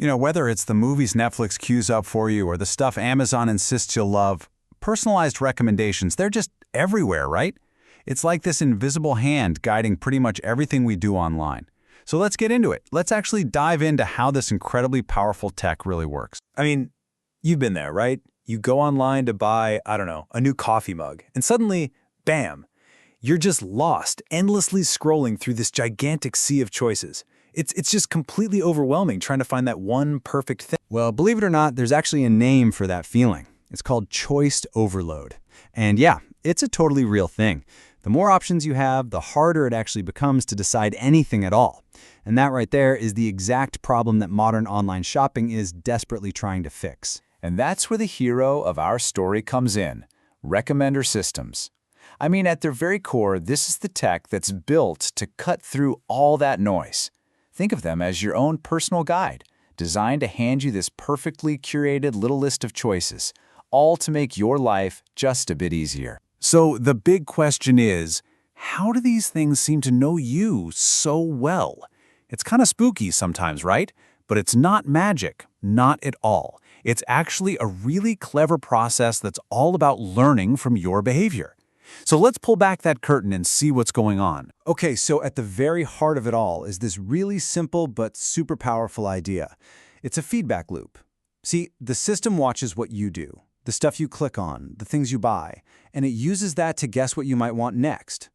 Whether it's the movies Netflix queues up for you or the stuff Amazon insists you'll love, personalized recommendations, they're just everywhere, right? It's like this invisible hand guiding pretty much everything we do online. So let's get into it. Let's actually dive into how this incredibly powerful tech really works. I mean, you've been there, right? You go online to buy, I don't know, a new coffee mug, and suddenly, bam, you're just lost, endlessly scrolling through this gigantic sea of choices. It's just completely overwhelming trying to find that one perfect thing. Well, believe it or not, there's actually a name for that feeling. It's called choice overload. And yeah, it's a totally real thing. The more options you have, the harder it actually becomes to decide anything at all. And that right there is the exact problem that modern online shopping is desperately trying to fix. And that's where the hero of our story comes in, recommender systems. I mean, at their very core, this is the tech that's built to cut through all that noise. Think of them as your own personal guide, designed to hand you this perfectly curated little list of choices, all to make your life just a bit easier. So the big question is, how do these things seem to know you so well? It's kind of spooky sometimes, right? But it's not magic, not at all. It's actually a really clever process that's all about learning from your behavior. So let's pull back that curtain and see what's going on. Okay, so at the very heart of it all is this really simple but super powerful idea. It's a feedback loop. See, the system watches what you do, the stuff you click on, the things you buy, and it uses that to guess what you might want next.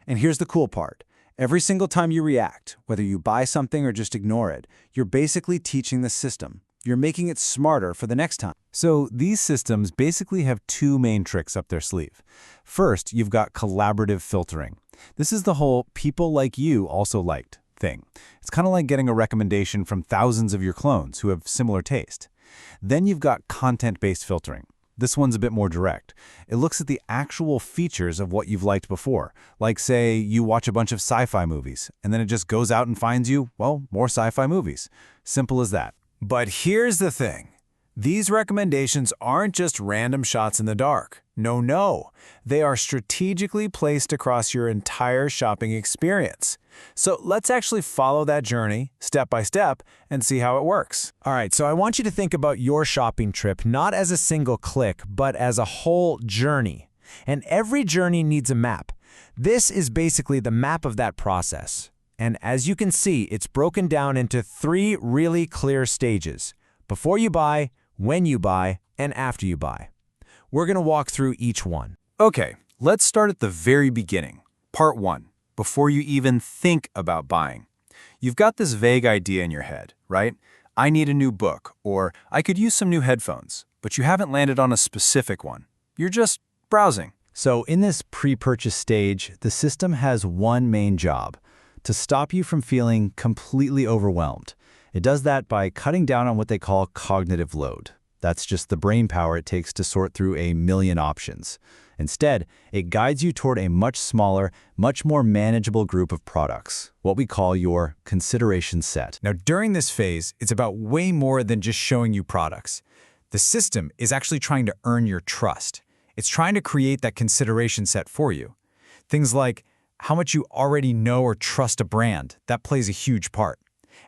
And here's the cool part. Every single time you react, whether you buy something or just ignore it, you're basically teaching the system. You're making it smarter for the next time. So these systems basically have two main tricks up their sleeve. First, you've got collaborative filtering. This is the whole people like you also liked thing. It's kind of like getting a recommendation from thousands of your clones who have similar taste. Then you've got content-based filtering. This one's a bit more direct. It looks at the actual features of what you've liked before. Like, say, you watch a bunch of sci-fi movies, and then it just goes out and finds you, well, more sci-fi movies. Simple as that. But here's the thing. These recommendations aren't just random shots in the dark. No. They are strategically placed across your entire shopping experience. So let's actually follow that journey, step by step, and see how it works. All right, so I want you to think about your shopping trip not as a single click, but as a whole journey. And every journey needs a map. This is basically the map of that process. And as you can see, it's broken down into 3 really clear stages: before you buy, when you buy, and after you buy. We're going to walk through each one. Okay, let's start at the very beginning. Part 1, before you even think about buying. You've got this vague idea in your head, right? I need a new book, or I could use some new headphones, but you haven't landed on a specific one. You're just browsing. So in this pre-purchase stage, the system has one main job: to stop you from feeling completely overwhelmed. It does that by cutting down on what they call cognitive load. That's just the brain power it takes to sort through a million options. Instead, it guides you toward a much smaller, much more manageable group of products, what we call your consideration set. Now, during this phase, it's about way more than just showing you products. The system is actually trying to earn your trust. It's trying to create that consideration set for you. Things like how much you already know or trust a brand, that plays a huge part.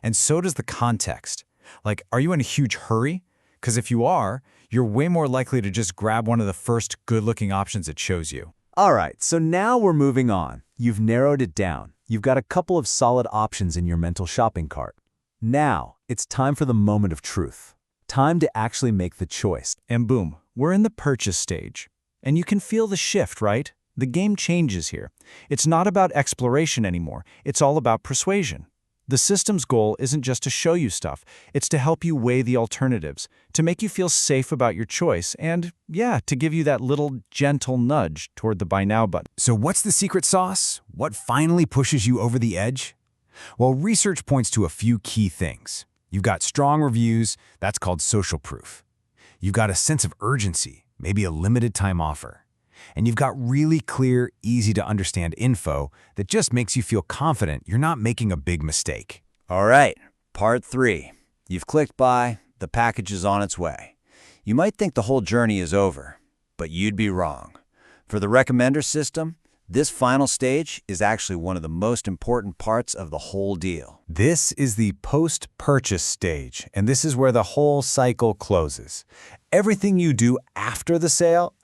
And so does the context. Like, are you in a huge hurry? Because if you are, you're way more likely to just grab one of the first good-looking options it shows you. All right, so now we're moving on. You've narrowed it down. You've got a couple of solid options in your mental shopping cart. Now, it's time for the moment of truth. Time to actually make the choice. And boom, we're in the purchase stage. And you can feel the shift, right? The game changes here. It's not about exploration anymore. It's all about persuasion. The system's goal isn't just to show you stuff. It's to help you weigh the alternatives, to make you feel safe about your choice, and, yeah, to give you that little gentle nudge toward the buy now button. So what's the secret sauce? What finally pushes you over the edge? Well, research points to a few key things. You've got strong reviews, that's called social proof. You've got a sense of urgency, maybe a limited time offer. And you've got really clear, easy-to-understand info that just makes you feel confident you're not making a big mistake. All right, part 3. You've clicked buy, the package is on its way. You might think the whole journey is over, but you'd be wrong. For the recommender system, This final stage is actually one of the most important parts of the whole deal. This is the post-purchase stage, and this is where the whole cycle closes. Everything you do after the sale,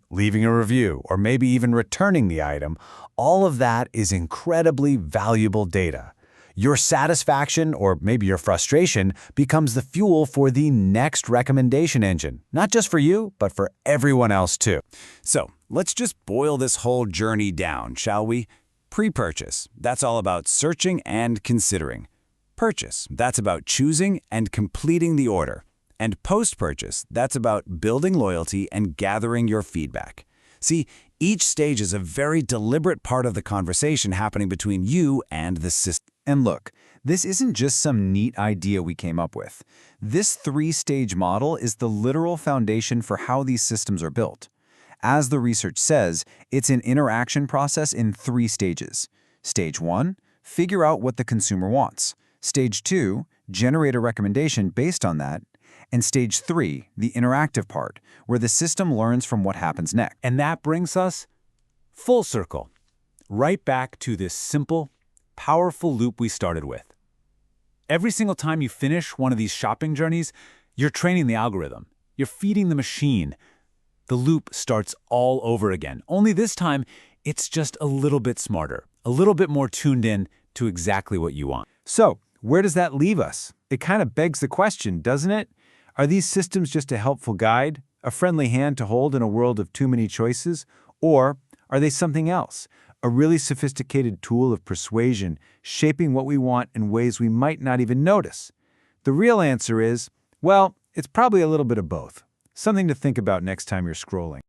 leaving a review or maybe even returning the item, all of that is incredibly valuable data. Your satisfaction, or maybe your frustration, becomes the fuel for the next recommendation engine, not just for you, but for everyone else too. So, let's just boil this whole journey down, shall we? Pre-purchase, that's all about searching and considering. Purchase, that's about choosing and completing the order. And post-purchase, that's about building loyalty and gathering your feedback. See, each stage is a very deliberate part of the conversation happening between you and the system. And look, this isn't just some neat idea we came up with. This three-stage model is the literal foundation for how these systems are built. As the research says, it's an interaction process in 3 stages. Stage 1, figure out what the consumer wants. Stage 2, generate a recommendation based on that. And Stage 3, the interactive part, where the system learns from what happens next. And that brings us full circle, right back to this simple, powerful loop we started with. Every single time you finish one of these shopping journeys, you're training the algorithm. You're feeding the machine. The loop starts all over again. Only this time, it's just a little bit smarter, a little bit more tuned in to exactly what you want. So, where does that leave us? It kind of begs the question, doesn't it? Are these systems just a helpful guide, a friendly hand to hold in a world of too many choices? Or are they something else? A really sophisticated tool of persuasion, shaping what we want in ways we might not even notice? The real answer is, well, it's probably a little bit of both. Something to think about next time you're scrolling.